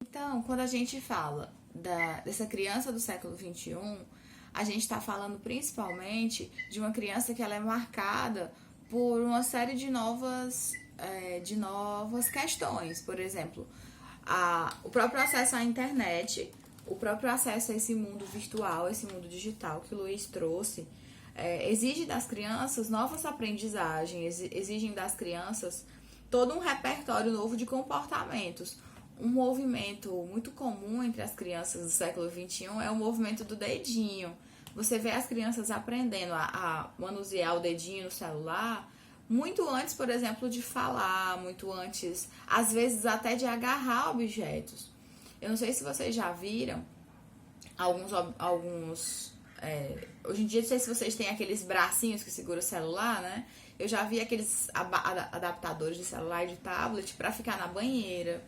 Então, quando a gente fala dessa criança do século XXI, a gente está falando principalmente de uma criança que ela é marcada por uma série de novas questões. Por exemplo, o próprio acesso à internet, o próprio acesso a esse mundo virtual, esse mundo digital que o Luiz trouxe, exige das crianças novas aprendizagens, exigem das crianças todo um repertório novo de comportamentos. Um movimento muito comum entre as crianças do século XXI é o movimento do dedinho. Você vê as crianças aprendendo a manusear o dedinho no celular muito antes, por exemplo, de falar, muito antes, às vezes até de agarrar objetos. Eu não sei se vocês já viram hoje em dia, não sei se vocês têm aqueles bracinhos que seguram o celular, né? Eu já vi aqueles adaptadores de celular e de tablet para ficar na banheira,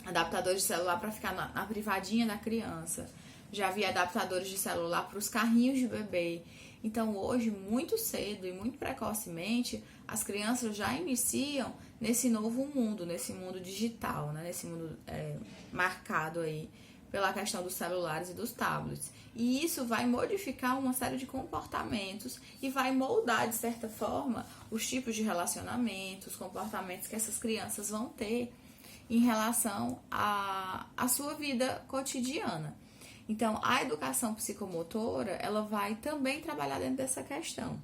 adaptadores de celular para ficar na privadinha da criança. Já vi adaptadores de celular para os carrinhos de bebê. Então, hoje, muito cedo e muito precocemente, as crianças já iniciam nesse novo mundo, nesse mundo digital, né? Nesse mundo marcado aí pela questão dos celulares e dos tablets. E isso vai modificar uma série de comportamentos e vai moldar, de certa forma, os tipos de relacionamentos, os comportamentos que essas crianças vão ter em relação à sua vida cotidiana. Então, a educação psicomotora, ela vai também trabalhar dentro dessa questão.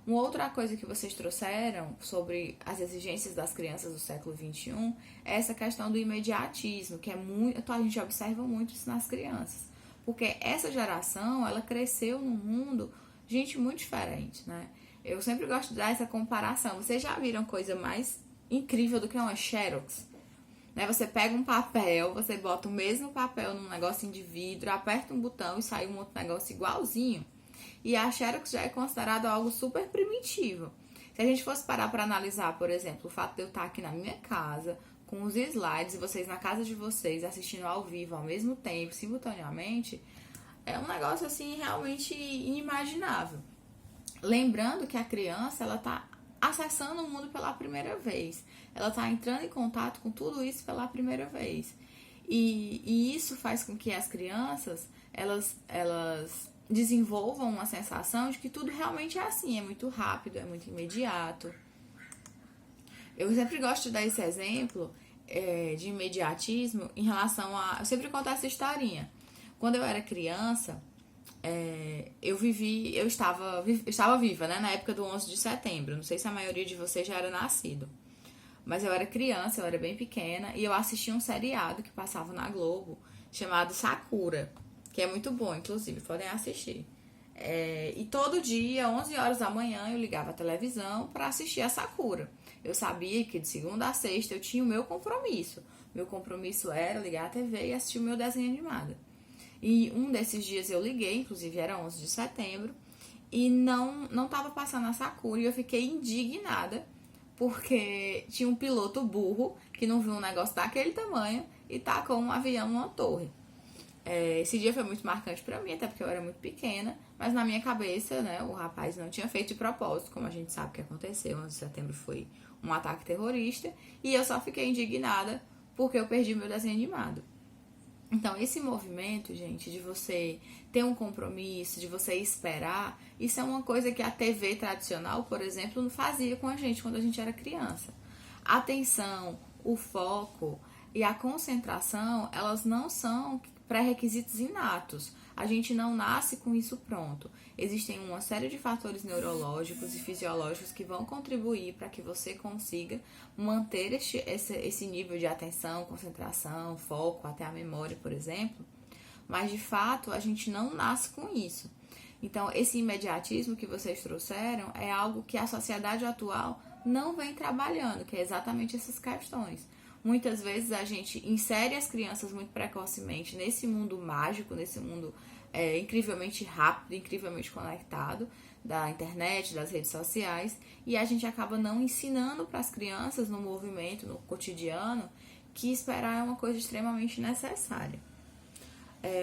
Uma outra coisa que vocês trouxeram sobre as exigências das crianças do século XXI é essa questão do imediatismo, que é muito, a gente observa muito isso nas crianças. Porque essa geração, ela cresceu num mundo, gente, muito diferente, né? Eu sempre gosto de dar essa comparação. Vocês já viram coisa mais incrível do que uma Xerox? Né? Você pega um papel, você bota o mesmo papel num negocinho de vidro, aperta um botão e sai um outro negócio igualzinho. E a Xerox já é considerado algo super primitivo. Se a gente fosse parar para analisar, por exemplo, o fato de eu estar aqui na minha casa, com os slides, e vocês na casa de vocês assistindo ao vivo ao mesmo tempo, simultaneamente, é um negócio assim realmente inimaginável. Lembrando que a criança, ela está acessando o mundo pela primeira vez. Ela está entrando em contato com tudo isso pela primeira vez. E isso faz com que as crianças, elas desenvolvam uma sensação de que tudo realmente é assim, é muito rápido, é muito imediato. Eu sempre gosto de dar esse exemplo de imediatismo em relação a... Eu sempre conto essa historinha. Quando eu era criança, eu estava viva, né, na época do 11 de setembro. Não sei se a maioria de vocês já era nascido. Mas eu era criança, eu era bem pequena, e eu assistia um seriado que passava na Globo, chamado Sakura, que é muito bom, inclusive, podem assistir. E todo dia, 11 horas da manhã, eu ligava a televisão para assistir a Sakura. Eu sabia que de segunda a sexta eu tinha o meu compromisso. Meu compromisso era ligar a TV e assistir o meu desenho animado. E um desses dias eu liguei, inclusive era 11 de setembro, e não estava passando a Sakura, e eu fiquei indignada, porque tinha um piloto burro que não viu um negócio daquele tamanho e tacou um avião numa torre. Esse dia foi muito marcante pra mim, até porque eu era muito pequena, mas na minha cabeça, né, o rapaz não tinha feito de propósito, como a gente sabe que aconteceu. 11 de setembro foi um ataque terrorista, e eu só fiquei indignada porque eu perdi meu desenho animado. Então, esse movimento, gente, de você ter um compromisso, de você esperar, isso é uma coisa que a TV tradicional, por exemplo, não fazia com a gente quando a gente era criança. A atenção, o foco e a concentração, elas não são pré-requisitos inatos. A gente não nasce com isso pronto. Existem uma série de fatores neurológicos e fisiológicos que vão contribuir para que você consiga manter esse nível de atenção, concentração, foco, até a memória, por exemplo. Mas, de fato, a gente não nasce com isso. Então, esse imediatismo que vocês trouxeram é algo que a sociedade atual não vem trabalhando, que é exatamente essas questões. Muitas vezes a gente insere as crianças muito precocemente nesse mundo mágico, nesse mundo incrivelmente rápido, incrivelmente conectado da internet, das redes sociais, e a gente acaba não ensinando para as crianças no movimento, no cotidiano, que esperar é uma coisa extremamente necessária.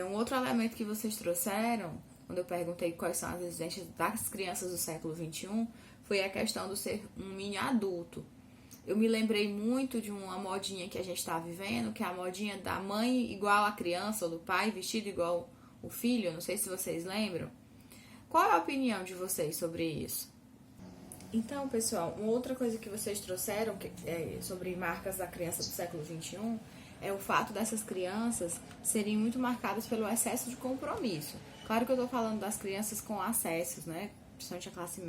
Um outro elemento que vocês trouxeram, quando eu perguntei quais são as exigências das crianças do século XXI, foi a questão do ser um mini adulto. eu me lembrei muito de uma modinha que a gente tá vivendo, que é a modinha da mãe igual a criança, ou do pai vestido igual o filho, não sei se vocês lembram. Qual é a opinião de vocês sobre isso? Então, pessoal, uma outra coisa que vocês trouxeram sobre marcas da criança do século XXI é o fato dessas crianças serem muito marcadas pelo excesso de compromisso. Claro que eu tô falando das crianças com acessos, né? Principalmente a classe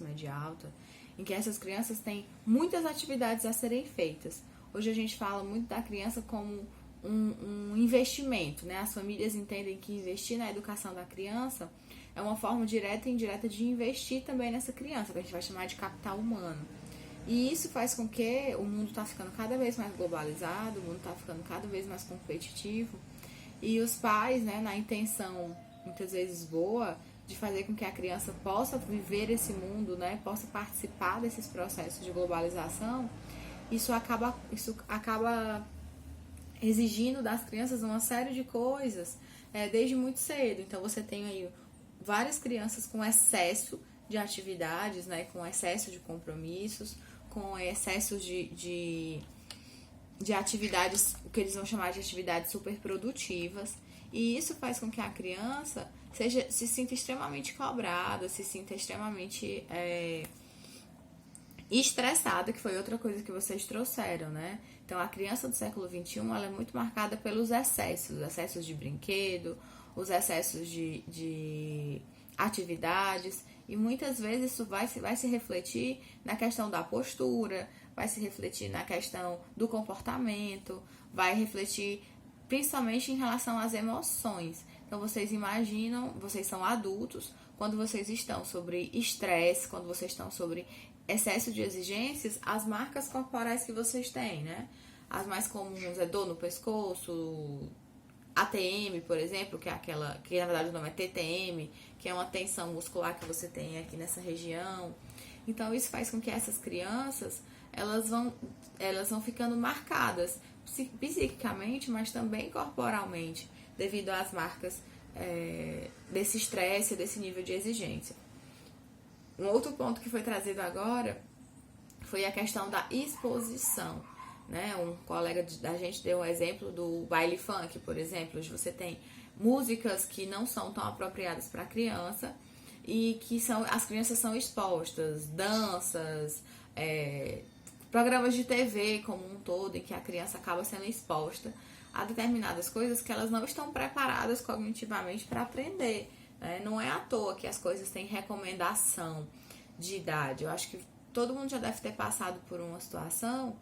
média alta, em que essas crianças têm muitas atividades a serem feitas. Hoje a gente fala muito da criança como um investimento, né? As famílias entendem que investir na educação da criança é uma forma direta e indireta de investir também nessa criança, que a gente vai chamar de capital humano. E isso faz com que o mundo está ficando cada vez mais globalizado, o mundo está ficando cada vez mais competitivo, e os pais, né, na intenção muitas vezes boa de fazer com que a criança possa viver esse mundo, né, possa participar desses processos de globalização, isso acaba exigindo das crianças uma série de coisas desde muito cedo. Então você tem aí várias crianças com excesso de atividades, né, com excesso de compromissos, com excesso de atividades, o que eles vão chamar de atividades superprodutivas, e isso faz com que a criança se sinta extremamente cobrada, se sinta extremamente estressada, que foi outra coisa que vocês trouxeram, né? Então, a criança do século XXI, ela é muito marcada pelos excessos de brinquedo, os excessos de atividades, e muitas vezes isso vai se refletir na questão da postura, vai se refletir na questão do comportamento, vai refletir principalmente em relação às emoções. Então, vocês imaginam, vocês são adultos, quando vocês estão sobre estresse, quando vocês estão sobre excesso de exigências, as marcas corporais que vocês têm, né? As mais comuns é dor no pescoço, ATM, por exemplo, que é aquela, que na verdade o nome é TTM, que é uma tensão muscular que você tem aqui nessa região. Então isso faz com que essas crianças, elas vão ficando marcadas psiquicamente, mas também corporalmente, devido às marcas desse estresse, desse nível de exigência. Um outro ponto que foi trazido agora foi a questão da exposição, né? Um colega da gente deu um exemplo do baile funk, por exemplo, onde você tem músicas que não são tão apropriadas para a criança e que as crianças são expostas, danças, programas de TV como um todo, em que a criança acaba sendo exposta a determinadas coisas que elas não estão preparadas cognitivamente para aprender. Não é à toa que as coisas têm recomendação de idade. Eu acho que todo mundo já deve ter passado por uma situação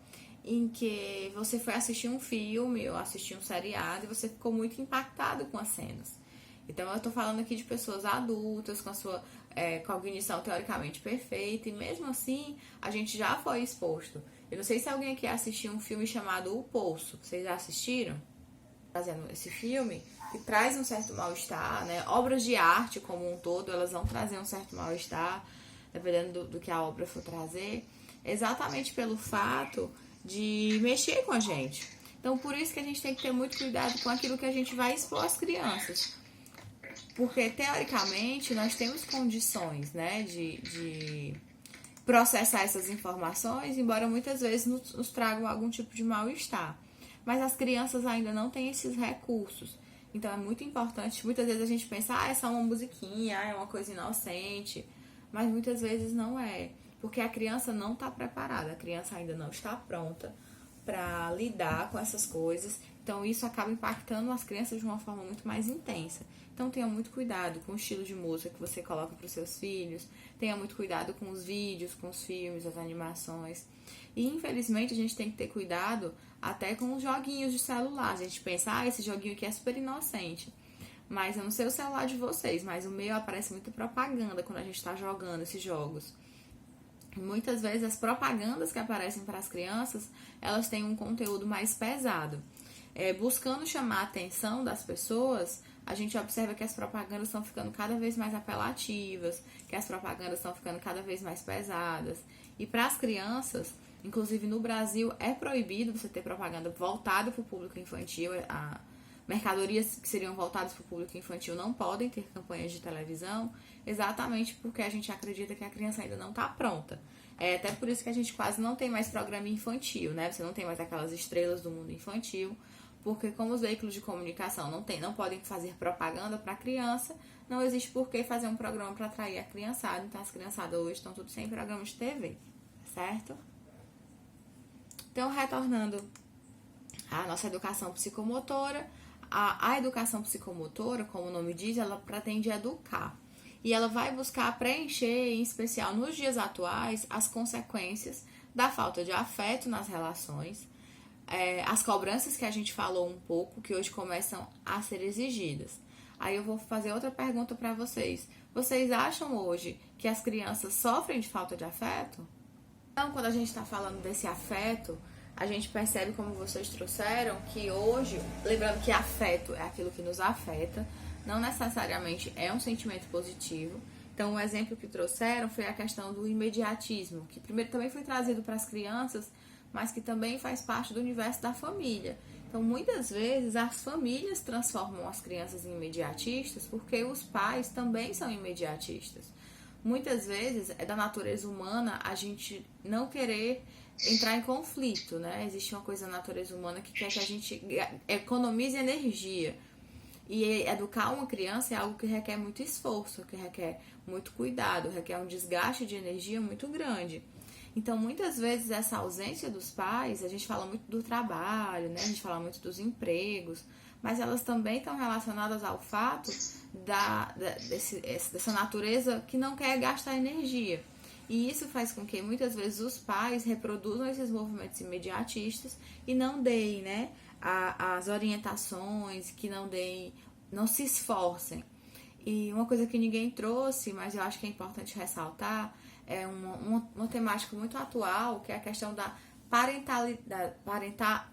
em que você foi assistir um filme ou assistir um seriado e você ficou muito impactado com as cenas. Então eu tô falando aqui de pessoas adultas com a sua cognição teoricamente perfeita, e mesmo assim a gente já foi exposto. Eu não sei se alguém aqui assistiu um filme chamado O Poço. Vocês já assistiram? Fazendo esse filme, que traz um certo mal-estar, né? Obras de arte como um todo, elas vão trazer um certo mal-estar, dependendo do que a obra for trazer, exatamente pelo fato de mexer com a gente. Então, por isso que a gente tem que ter muito cuidado com aquilo que a gente vai expor às crianças. Porque, teoricamente, nós temos condições, né, de processar essas informações, embora muitas vezes nos tragam algum tipo de mal-estar. Mas as crianças ainda não têm esses recursos. Então é muito importante. Muitas vezes a gente pensa, é só uma musiquinha, é uma coisa inocente. Mas muitas vezes não é. Porque a criança não está preparada. A criança ainda não está pronta para lidar com essas coisas. Então isso acaba impactando as crianças de uma forma muito mais intensa. Então tenha muito cuidado com o estilo de música que você coloca para os seus filhos. Tenha muito cuidado com os vídeos, com os filmes, as animações. E infelizmente a gente tem que ter cuidado até com os joguinhos de celular. A gente pensa, esse joguinho aqui é super inocente. Mas eu não sei o celular de vocês, mas o meu aparece muita propaganda quando a gente está jogando esses jogos. E muitas vezes as propagandas que aparecem para as crianças, elas têm um conteúdo mais pesado. Buscando chamar a atenção das pessoas, a gente observa que as propagandas estão ficando cada vez mais apelativas, que as propagandas estão ficando cada vez mais pesadas. E para as crianças, inclusive no Brasil, é proibido você ter propaganda voltada para o público infantil. Mercadorias que seriam voltadas para o público infantil não podem ter campanhas de televisão, exatamente porque a gente acredita que a criança ainda não está pronta. É até por isso que a gente quase não tem mais programa infantil, né? Você não tem mais aquelas estrelas do mundo infantil, porque como os veículos de comunicação não podem fazer propaganda para criança, não existe por que fazer um programa para atrair a criançada. Então as criançadas hoje estão tudo sem programa de TV, certo? Então, retornando à nossa educação psicomotora, a educação psicomotora, como o nome diz, ela pretende educar. E ela vai buscar preencher, em especial nos dias atuais, as consequências da falta de afeto nas relações, as cobranças que a gente falou um pouco, que hoje começam a ser exigidas. Aí eu vou fazer outra pergunta para vocês. Vocês acham hoje que as crianças sofrem de falta de afeto? Então, quando a gente está falando desse afeto, a gente percebe, como vocês trouxeram, que hoje, lembrando que afeto é aquilo que nos afeta, não necessariamente é um sentimento positivo. Então, o exemplo que trouxeram foi a questão do imediatismo, que primeiro também foi trazido para as crianças, mas que também faz parte do universo da família. Então, muitas vezes, as famílias transformam as crianças em imediatistas porque os pais também são imediatistas. Muitas vezes, é da natureza humana a gente não querer entrar em conflito, né? Existe uma coisa na natureza humana que quer que a gente economize energia. E educar uma criança é algo que requer muito esforço, que requer muito cuidado, requer um desgaste de energia muito grande. Então, muitas vezes, essa ausência dos pais, a gente fala muito do trabalho, né? A gente fala muito dos empregos, mas elas também estão relacionadas ao fato dessa natureza que não quer gastar energia. E isso faz com que, muitas vezes, os pais reproduzam esses movimentos imediatistas e não deem, né, as orientações, que não se esforcem. E uma coisa que ninguém trouxe, mas eu acho que é importante ressaltar, é uma temática muito atual, que é a questão da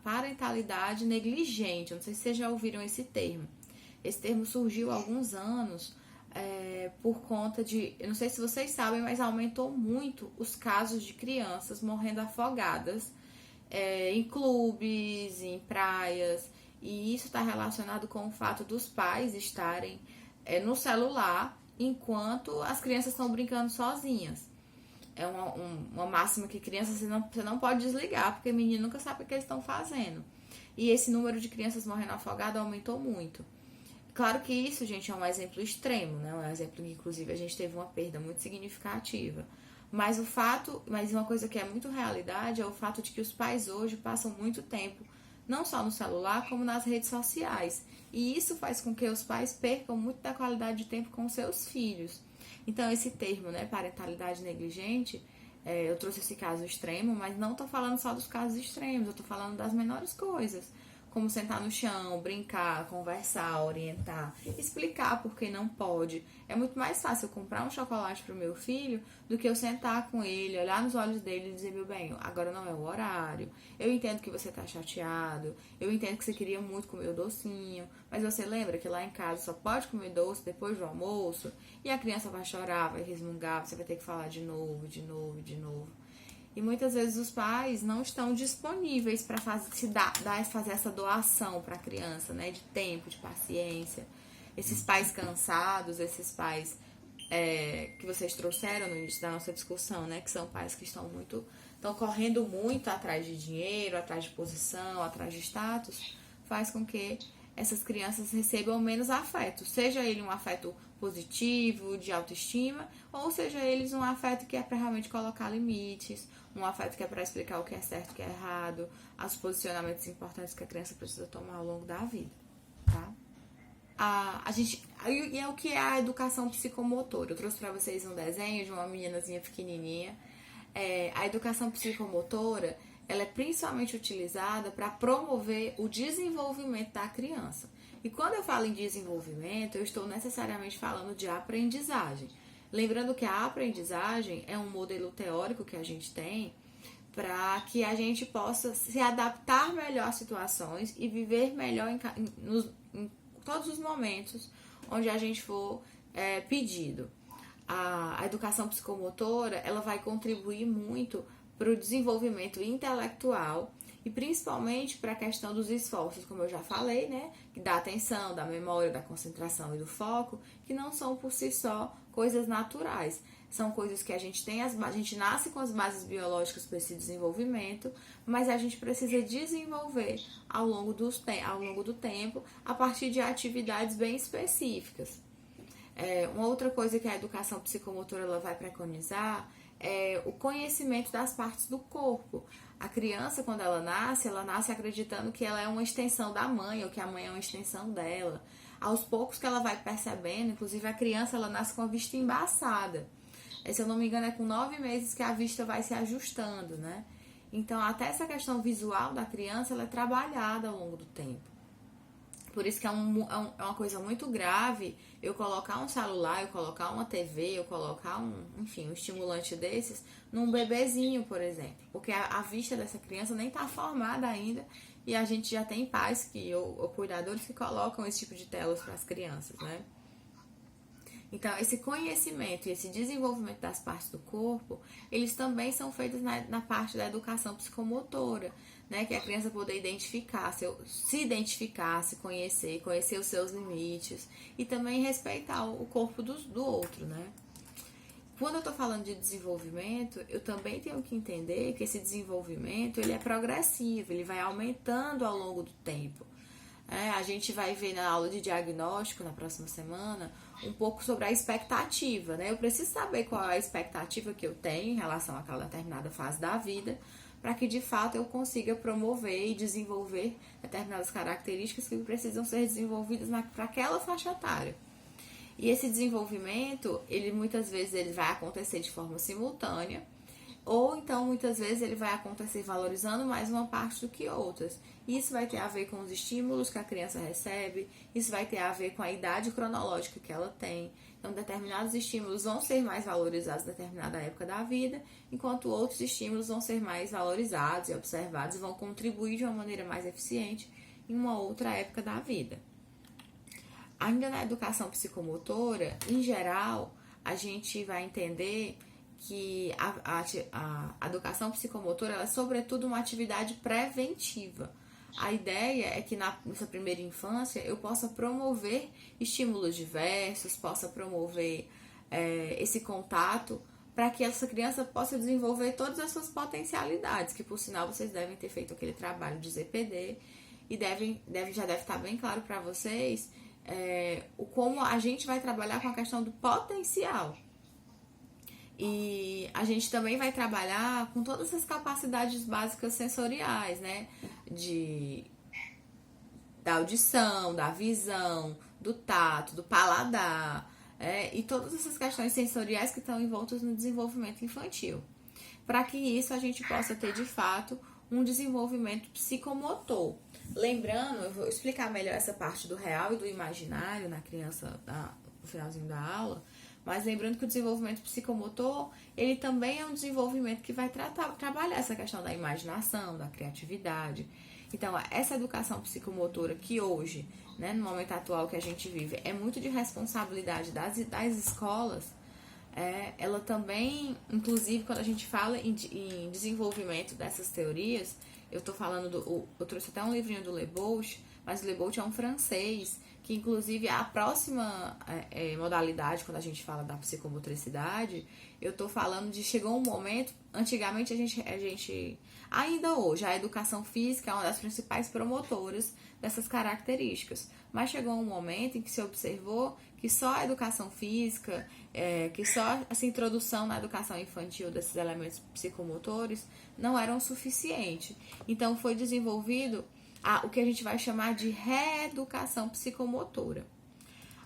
parentalidade negligente. Eu não sei se vocês já ouviram esse termo. Esse termo surgiu há alguns anos por conta de... Eu não sei se vocês sabem, mas aumentou muito os casos de crianças morrendo afogadas em clubes, em praias. E isso está relacionado com o fato dos pais estarem no celular enquanto as crianças estão brincando sozinhas. É uma máxima que crianças você não pode desligar, porque menino nunca sabe o que eles estão fazendo. E esse número de crianças morrendo afogadas aumentou muito. Claro que isso, gente, é um exemplo extremo, né? Um exemplo que, inclusive, a gente teve uma perda muito significativa. Mas uma coisa que é muito realidade é o fato de que os pais hoje passam muito tempo, não só no celular, como nas redes sociais. E isso faz com que os pais percam muito da qualidade de tempo com seus filhos. Então, esse termo, né, parentalidade negligente, eu trouxe esse caso extremo, mas não estou falando só dos casos extremos, eu estou falando das menores coisas, como sentar no chão, brincar, conversar, orientar, explicar por que não pode. É muito mais fácil eu comprar um chocolate para o meu filho do que eu sentar com ele, olhar nos olhos dele e dizer: meu bem, agora não é o horário, eu entendo que você está chateado, eu entendo que você queria muito comer o docinho, mas você lembra que lá em casa só pode comer doce depois do almoço? E a criança vai chorar, vai resmungar, você vai ter que falar de novo, de novo, de novo. E muitas vezes os pais não estão disponíveis para fazer essa doação para a criança, né? De tempo, de paciência. Esses pais cansados, esses pais que vocês trouxeram no início da nossa discussão, né? Que são pais que estão correndo muito atrás de dinheiro, atrás de posição, atrás de status, faz com que essas crianças recebam menos afeto. Seja ele um afeto positivo, de autoestima, ou seja eles um afeto que é para realmente colocar limites, um afeto que é para explicar o que é certo e o que é errado, os posicionamentos importantes que a criança precisa tomar ao longo da vida, tá? E é o que é a educação psicomotora. Eu trouxe para vocês um desenho de uma meninazinha pequenininha. A educação psicomotora, ela é principalmente utilizada para promover o desenvolvimento da criança. E quando eu falo em desenvolvimento, eu estou necessariamente falando de aprendizagem. Lembrando que a aprendizagem é um modelo teórico que a gente tem para que a gente possa se adaptar melhor às situações e viver melhor em todos os momentos onde a gente for pedido. A educação psicomotora, ela vai contribuir muito para o desenvolvimento intelectual e principalmente para a questão dos esforços, como eu já falei, né? Da atenção, da memória, da concentração e do foco, que não são por si só coisas naturais. são coisas que a gente tem, a gente nasce com as bases biológicas para esse desenvolvimento, mas a gente precisa desenvolver ao longo do tempo, a partir de atividades bem específicas. Uma outra coisa que a educação psicomotora ela vai preconizar é o conhecimento das partes do corpo. A criança, quando ela nasce acreditando que ela é uma extensão da mãe, ou que a mãe é uma extensão dela. Aos poucos que ela vai percebendo, inclusive a criança ela nasce com a vista embaçada. Se eu não me engano, é com 9 meses que a vista vai se ajustando, né? Então, até essa questão visual da criança, ela é trabalhada ao longo do tempo. Por isso que é uma coisa muito grave eu colocar um celular, eu colocar uma TV, eu colocar um estimulante desses num bebezinho, por exemplo. Porque a vista dessa criança nem está formada ainda e a gente já tem pais ou cuidadores que colocam esse tipo de telas para as crianças, né? Então, esse conhecimento e esse desenvolvimento das partes do corpo, eles também são feitos na parte da educação psicomotora, né? Que é a criança poder se identificar, se conhecer os seus limites e também respeitar o corpo do outro, né? Quando eu tô falando de desenvolvimento, eu também tenho que entender que esse desenvolvimento, ele é progressivo, ele vai aumentando ao longo do tempo. A gente vai ver na aula de diagnóstico, na próxima semana, um pouco sobre a expectativa, né? Eu preciso saber qual é a expectativa que eu tenho em relação àquela determinada fase da vida, para que, de fato, eu consiga promover e desenvolver determinadas características que precisam ser desenvolvidas para aquela faixa etária. E esse desenvolvimento, muitas vezes ele vai acontecer de forma simultânea, ou então muitas vezes ele vai acontecer valorizando mais uma parte do que outras. Isso vai ter a ver com os estímulos que a criança recebe, isso vai ter a ver com a idade cronológica que ela tem. Então, determinados estímulos vão ser mais valorizados em determinada época da vida, enquanto outros estímulos vão ser mais valorizados e observados e vão contribuir de uma maneira mais eficiente em uma outra época da vida. Ainda na educação psicomotora, em geral, a gente vai entender que a educação psicomotora ela é sobretudo uma atividade preventiva. A ideia é que nessa primeira infância eu possa promover estímulos diversos, possa promover esse contato para que essa criança possa desenvolver todas as suas potencialidades, que por sinal vocês devem ter feito aquele trabalho de ZPD e já deve estar bem claro para vocês como a gente vai trabalhar com a questão do potencial. E a gente também vai trabalhar com todas as capacidades básicas sensoriais, né? Da audição, da visão, do tato, do paladar, e todas essas questões sensoriais que estão envoltas no desenvolvimento infantil. Para que isso a gente possa ter, de fato, um desenvolvimento psicomotor. Lembrando, eu vou explicar melhor essa parte do real e do imaginário na criança no finalzinho da aula, mas lembrando que o desenvolvimento psicomotor, ele também é um desenvolvimento que vai trabalhar essa questão da imaginação, da criatividade. Então, essa educação psicomotora que hoje, né, no momento atual que a gente vive, é muito de responsabilidade das escolas, ela também, inclusive, quando a gente fala em desenvolvimento dessas teorias, eu trouxe até um livrinho do Lebout, mas o Lebout é um francês, que inclusive a próxima modalidade, quando a gente fala da psicomotricidade, eu tô falando chegou um momento, antigamente a gente ainda hoje, a educação física é uma das principais promotoras dessas características, mas chegou um momento em que se observou que só a educação física, que só essa introdução na educação infantil desses elementos psicomotores não eram suficientes. Então foi desenvolvido o que a gente vai chamar de reeducação psicomotora.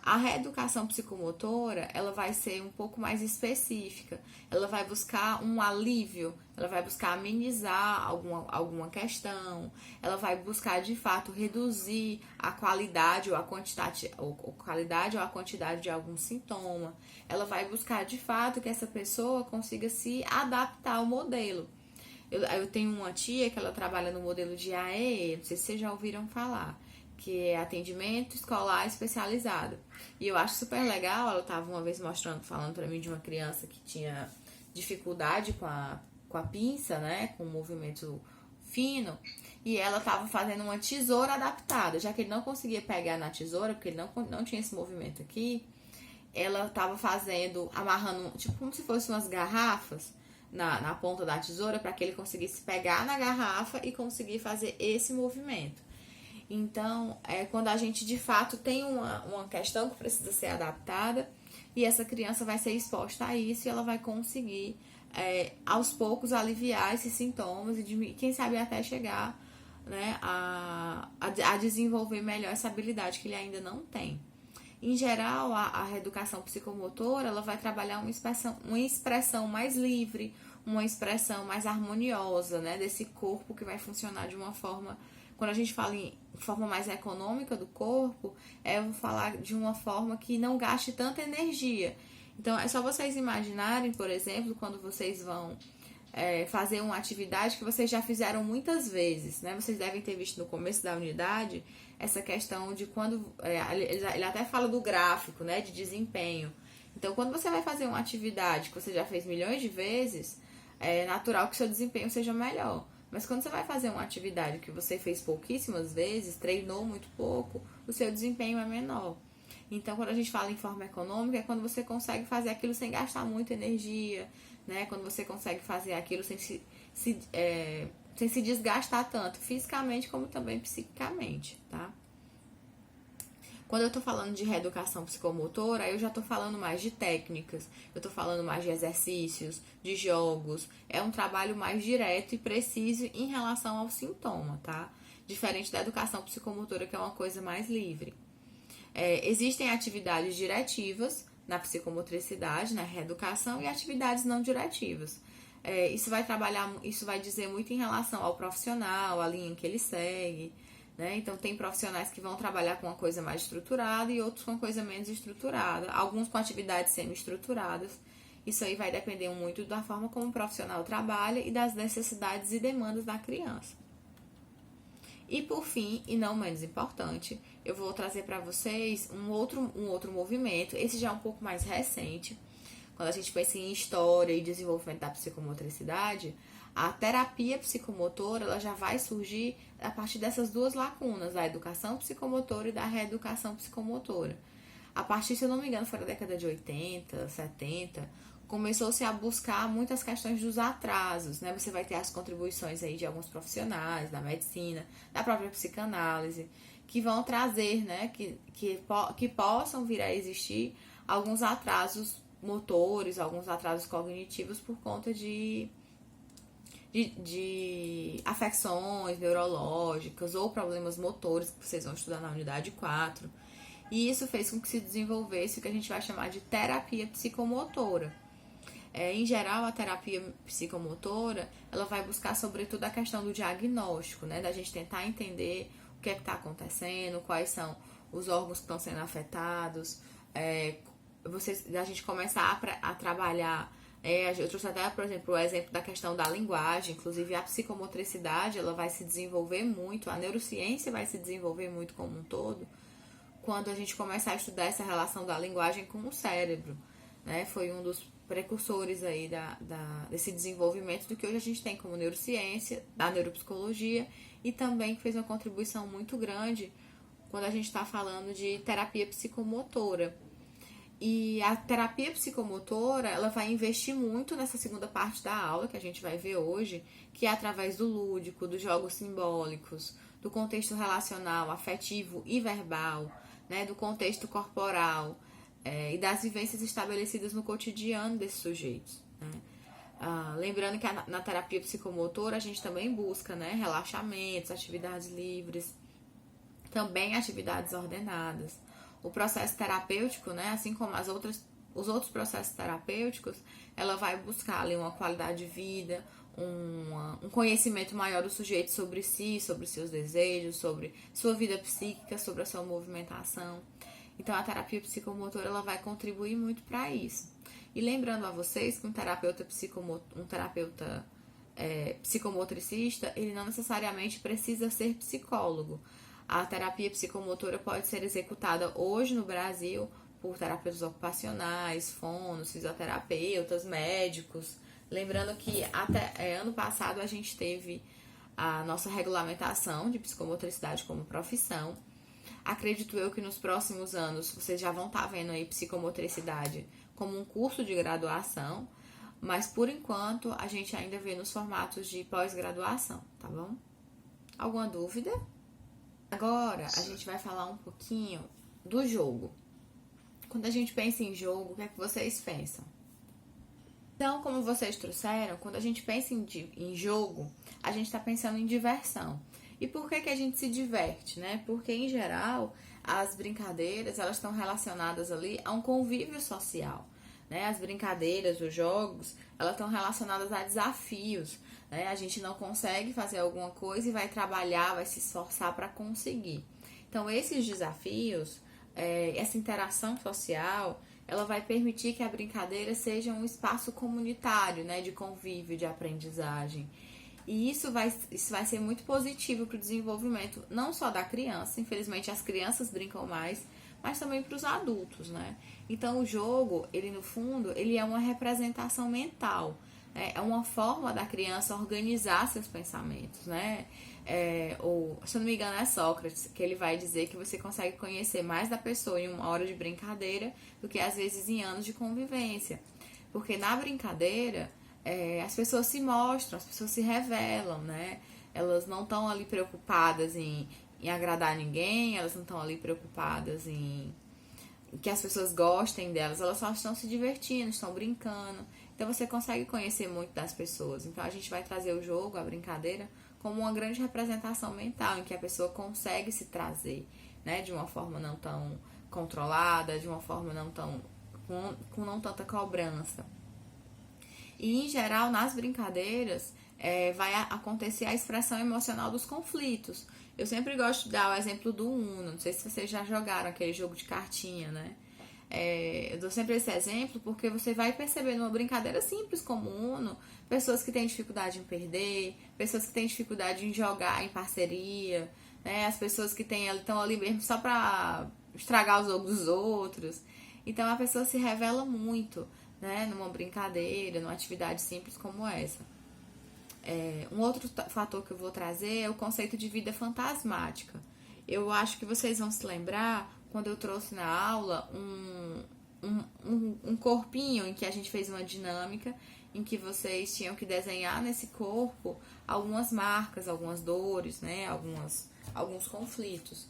A reeducação psicomotora, ela vai ser um pouco mais específica, ela vai buscar um alívio, ela vai buscar amenizar alguma questão, ela vai buscar, de fato, reduzir a qualidade ou a quantidade de algum sintoma, ela vai buscar, de fato, que essa pessoa consiga se adaptar ao modelo. Eu tenho uma tia que ela trabalha no modelo de AEE, não sei se vocês já ouviram falar, que é atendimento escolar especializado. E eu acho super legal, ela estava uma vez falando para mim de uma criança que tinha dificuldade com a pinça, né, com o movimento fino, e ela estava fazendo uma tesoura adaptada, já que ele não conseguia pegar na tesoura, porque ele não tinha esse movimento aqui, ela estava amarrando, tipo como se fossem umas garrafas na ponta da tesoura para que ele conseguisse pegar na garrafa e conseguir fazer esse movimento. Então, quando a gente de fato tem uma questão que precisa ser adaptada e essa criança vai ser exposta a isso e ela vai conseguir, aos poucos, aliviar esses sintomas e quem sabe até chegar, né, a desenvolver melhor essa habilidade que ele ainda não tem. Em geral, a reeducação psicomotora ela vai trabalhar uma expressão mais livre, uma expressão mais harmoniosa, né, desse corpo que vai funcionar de uma forma. Quando a gente fala em forma mais econômica do corpo, eu vou falar de uma forma que não gaste tanta energia. Então, é só vocês imaginarem, por exemplo, quando vocês vão fazer uma atividade que vocês já fizeram muitas vezes, né? Vocês devem ter visto no começo da unidade essa questão de quando... ele até fala do gráfico, né? De desempenho. Então, quando você vai fazer uma atividade que você já fez milhões de vezes, é natural que seu desempenho seja melhor. Mas quando você vai fazer uma atividade que você fez pouquíssimas vezes, treinou muito pouco, o seu desempenho é menor. Então, quando a gente fala em forma econômica, é quando você consegue fazer aquilo sem gastar muita energia, né? Quando você consegue fazer aquilo sem se desgastar tanto fisicamente como também psiquicamente, tá? Quando eu tô falando de reeducação psicomotora, eu já tô falando mais de técnicas, eu tô falando mais de exercícios, de jogos. É um trabalho mais direto e preciso em relação ao sintoma, tá? Diferente da educação psicomotora, que é uma coisa mais livre. Existem atividades diretivas na psicomotricidade, na reeducação, e atividades não diretivas. Isso vai dizer muito em relação ao profissional, a linha que ele segue, né? Então, tem profissionais que vão trabalhar com uma coisa mais estruturada e outros com uma coisa menos estruturada, alguns com atividades semi-estruturadas. Isso aí vai depender muito da forma como o profissional trabalha e das necessidades e demandas da criança. E por fim, e não menos importante, eu vou trazer para vocês um outro movimento, esse já é um pouco mais recente. Quando a gente pensa em história e desenvolvimento da psicomotricidade, a terapia psicomotora ela já vai surgir a partir dessas duas lacunas, da educação psicomotora e da reeducação psicomotora. A partir, se eu não me engano, foi da década de 80, 70, começou-se a buscar muitas questões dos atrasos, né? Você vai ter as contribuições aí de alguns profissionais, da medicina, da própria psicanálise, que vão trazer, né, que possam vir a existir alguns atrasos motores, alguns atrasos cognitivos por conta de afecções neurológicas ou problemas motores que vocês vão estudar na unidade 4. E isso fez com que se desenvolvesse o que a gente vai chamar de terapia psicomotora. Em geral, a terapia psicomotora, ela vai buscar sobretudo a questão do diagnóstico, né? Da gente tentar entender o que é que está acontecendo, quais são os órgãos que estão sendo afetados, da gente começar a trabalhar. Eu trouxe até, por exemplo, o exemplo da questão da linguagem, inclusive a psicomotricidade, ela vai se desenvolver muito, a neurociência vai se desenvolver muito como um todo, quando a gente começar a estudar essa relação da linguagem com o cérebro, né? Foi um dos precursores aí desse desenvolvimento do que hoje a gente tem como neurociência, da neuropsicologia, e também fez uma contribuição muito grande quando a gente está falando de terapia psicomotora. E a terapia psicomotora, ela vai investir muito nessa segunda parte da aula, que a gente vai ver hoje, que é através do lúdico, dos jogos simbólicos, do contexto relacional, afetivo e verbal, né, do contexto corporal, e das vivências estabelecidas no cotidiano desses sujeitos, né? Lembrando que na terapia psicomotora a gente também busca, né, relaxamentos, atividades livres, também atividades ordenadas. O processo terapêutico, né, assim como os outros processos terapêuticos, ela vai buscar ali uma qualidade de vida, um conhecimento maior do sujeito sobre si, sobre seus desejos, sobre sua vida psíquica, sobre a sua movimentação. Então, a terapia psicomotora ela vai contribuir muito para isso. E lembrando a vocês que um terapeuta psicomotricista, ele não necessariamente precisa ser psicólogo. A terapia psicomotora pode ser executada hoje no Brasil por terapeutas ocupacionais, fonos, fisioterapeutas, médicos. Lembrando que até ano passado a gente teve a nossa regulamentação de psicomotricidade como profissão. Acredito eu que nos próximos anos vocês já vão estar vendo aí psicomotricidade como um curso de graduação, mas por enquanto a gente ainda vê nos formatos de pós-graduação, tá bom? Alguma dúvida? Agora a gente vai falar um pouquinho do jogo. Quando a gente pensa em jogo, o que é que vocês pensam? Então, como vocês trouxeram, quando a gente pensa em jogo, a gente está pensando em diversão. E por que a gente se diverte, né? Porque, em geral, as brincadeiras, elas estão relacionadas ali a um convívio social, né? As brincadeiras, os jogos, elas estão relacionadas a desafios, né? A gente não consegue fazer alguma coisa e vai trabalhar, vai se esforçar para conseguir. Então, esses desafios, essa interação social, ela vai permitir que a brincadeira seja um espaço comunitário, né? De convívio, de aprendizagem. E isso vai ser muito positivo para o desenvolvimento, não só da criança, infelizmente as crianças brincam mais, mas também para os adultos, né? Então o jogo, ele no fundo, ele é uma representação mental, né? É uma forma da criança organizar seus pensamentos, né? Ou, se eu não me engano, é Sócrates, que ele vai dizer que você consegue conhecer mais da pessoa em uma hora de brincadeira do que às vezes em anos de convivência. Porque na brincadeira, as pessoas se mostram, as pessoas se revelam, né? Elas não estão ali preocupadas em agradar ninguém, elas não estão ali preocupadas em que as pessoas gostem delas, elas só estão se divertindo, estão brincando. Então você consegue conhecer muito das pessoas. Então a gente vai trazer o jogo, a brincadeira, como uma grande representação mental, em que a pessoa consegue se trazer, né? De uma forma não tão controlada, de uma forma não tão com não tanta cobrança. E, em geral, nas brincadeiras, vai acontecer a expressão emocional dos conflitos. Eu sempre gosto de dar o exemplo do Uno. Não sei se vocês já jogaram aquele jogo de cartinha, né? Eu dou sempre esse exemplo porque você vai perceber numa brincadeira simples como o Uno, pessoas que têm dificuldade em perder, pessoas que têm dificuldade em jogar em parceria, né? As pessoas que estão ali mesmo só pra estragar o jogo dos outros. Então, a pessoa se revela muito, né, numa brincadeira, numa atividade simples como essa. Um outro fator que eu vou trazer é o conceito de vida fantasmática. Eu acho que vocês vão se lembrar, quando eu trouxe na aula um corpinho em que a gente fez uma dinâmica, em que vocês tinham que desenhar nesse corpo algumas marcas, algumas dores, né, alguns conflitos.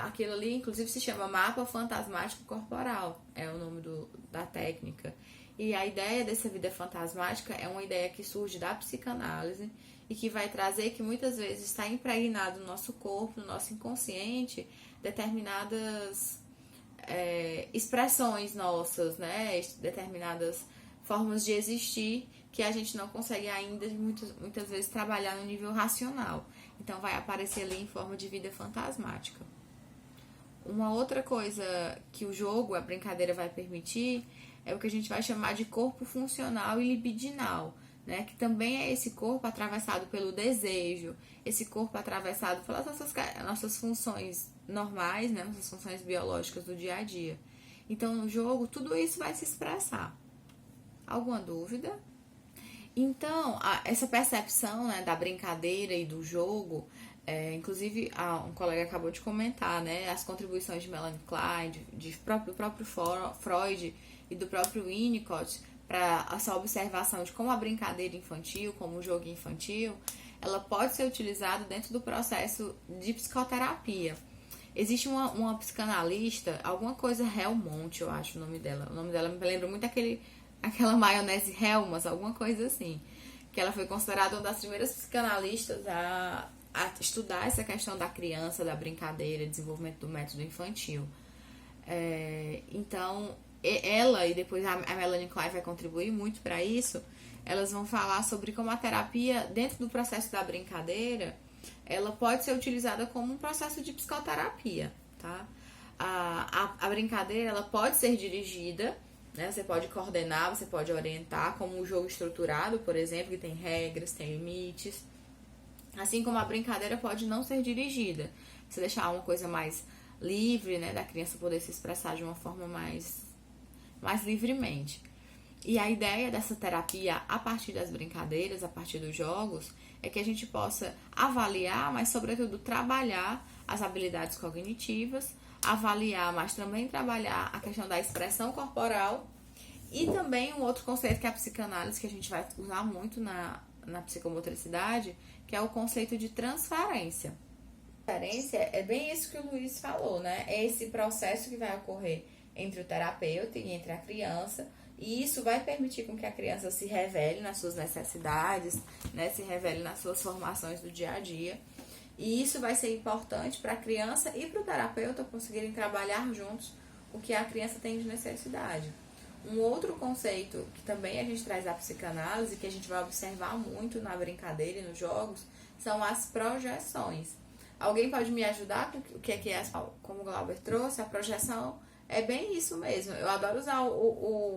Aquilo ali, inclusive, se chama mapa fantasmático corporal, é o nome da técnica. E a ideia dessa vida fantasmática é uma ideia que surge da psicanálise e que vai trazer que muitas vezes está impregnado no nosso corpo, no nosso inconsciente, determinadas expressões nossas, né? Determinadas formas de existir que a gente não consegue ainda muitas vezes trabalhar no nível racional. Então vai aparecer ali em forma de vida fantasmática. Uma outra coisa que o jogo, a brincadeira vai permitir é o que a gente vai chamar de corpo funcional e libidinal, né? Que também é esse corpo atravessado pelo desejo, esse corpo atravessado pelas nossas funções normais, né? Nossas funções biológicas do dia a dia. Então, no jogo, tudo isso vai se expressar. Alguma dúvida? Então, essa percepção, né, da brincadeira e do jogo, inclusive um colega acabou de comentar, né, as contribuições de Melanie Klein, do próprio Freud e do próprio Winnicott para essa observação de como a brincadeira infantil, como o jogo infantil, ela pode ser utilizada dentro do processo de psicoterapia. Existe uma psicanalista, alguma coisa Helmont, eu acho o nome dela. O nome dela me lembra muito aquela maionese Helmas, alguma coisa assim. Que ela foi considerada uma das primeiras psicanalistas a estudar essa questão da criança, da brincadeira, desenvolvimento do método infantil. Então, ela e depois a Melanie Klein vai contribuir muito para isso. Elas vão falar sobre como a terapia, dentro do processo da brincadeira, ela pode ser utilizada como um processo de psicoterapia, tá? A brincadeira, ela pode ser dirigida, né? Você pode coordenar, você pode orientar, como um jogo estruturado, por exemplo, que tem regras, tem limites. Assim como a brincadeira pode não ser dirigida. Você deixar uma coisa mais livre, né? Da criança poder se expressar de uma forma mais livremente. E a ideia dessa terapia, a partir das brincadeiras, a partir dos jogos, é que a gente possa avaliar, mas sobretudo trabalhar as habilidades cognitivas, avaliar, mas também trabalhar a questão da expressão corporal. E também um outro conceito que é a psicanálise, que a gente vai usar muito na psicomotricidade, que é o conceito de transferência. Transferência é bem isso que o Luiz falou, né? É esse processo que vai ocorrer entre o terapeuta e entre a criança, e isso vai permitir com que a criança se revele nas suas necessidades, né? Se revele nas suas formações do dia a dia. E isso vai ser importante para a criança e para o terapeuta conseguirem trabalhar juntos o que a criança tem de necessidade. Um outro conceito que também a gente traz da psicanálise, que a gente vai observar muito na brincadeira e nos jogos, são as projeções. Alguém pode me ajudar com o que é, como o Glauber trouxe? A projeção é bem isso mesmo. Eu adoro usar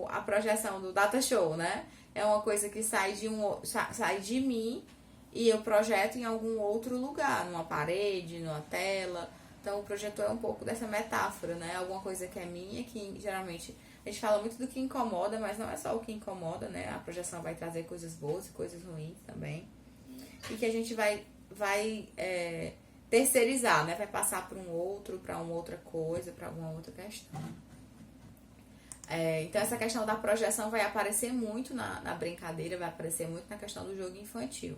a projeção do data show, né? É uma coisa que sai de mim e eu projeto em algum outro lugar, numa parede, numa tela. Então o projetor é um pouco dessa metáfora, né? Alguma coisa que é minha, que geralmente a gente fala muito do que incomoda, mas não é só o que incomoda, né? A projeção vai trazer coisas boas e coisas ruins também. E que a gente vai terceirizar, né? Vai passar para uma outra coisa, para alguma outra questão. Então essa questão da projeção vai aparecer muito na brincadeira, vai aparecer muito na questão do jogo infantil.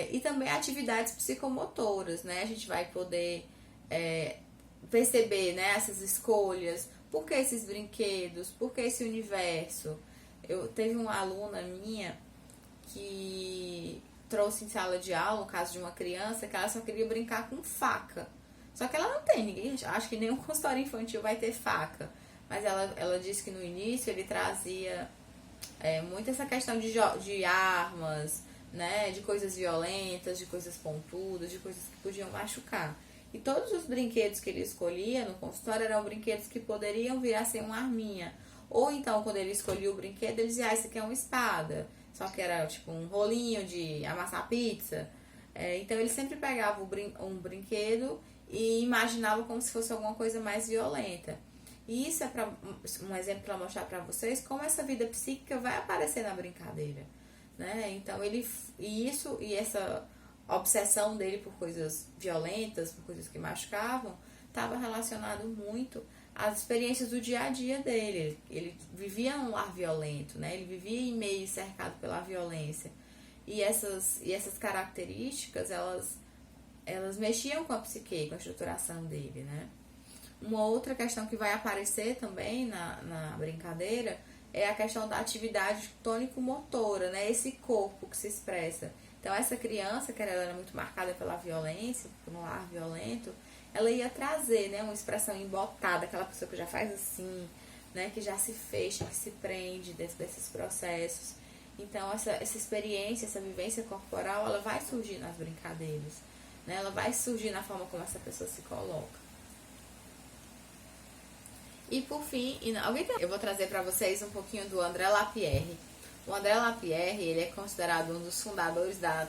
E também atividades psicomotoras, né? A gente vai poder perceber, né, essas escolhas, por que esses brinquedos, por que esse universo. Teve uma aluna minha que trouxe em sala de aula o caso de uma criança que ela só queria brincar com faca. Só que ela não tem, ninguém, acho que nenhum consultório infantil vai ter faca. Mas ela disse que no início ele trazia muito essa questão de armas, né, de coisas violentas, de coisas pontudas, de coisas que podiam machucar. E todos os brinquedos que ele escolhia no consultório eram brinquedos que poderiam vir a ser uma arminha. Ou então, quando ele escolhia o brinquedo, ele dizia, isso aqui é uma espada. Só que era tipo um rolinho de amassar pizza. Então ele sempre pegava um brinquedo e imaginava como se fosse alguma coisa mais violenta. E isso é um exemplo para mostrar para vocês como essa vida psíquica vai aparecer na brincadeira, né? Então essa obsessão dele por coisas violentas, por coisas que machucavam, estava relacionado muito às experiências do dia a dia dele. Ele vivia num lar violento, né? Ele vivia em meio cercado pela violência. E essas características, elas mexiam com a psique, com a estruturação dele, né? Uma outra questão que vai aparecer também na brincadeira é a questão da atividade tônico-motora, né? Esse corpo que se expressa. Então, essa criança, que ela era muito marcada pela violência, por um lar violento, ela ia trazer, né, uma expressão embotada, aquela pessoa que já faz assim, né, que já se fecha, que se prende desses processos. Então, essa experiência, essa vivência corporal, ela vai surgir nas brincadeiras, né? Ela vai surgir na forma como essa pessoa se coloca. E por fim, eu vou trazer para vocês um pouquinho do André Lapierre. O André Lapierre, ele é considerado um dos fundadores da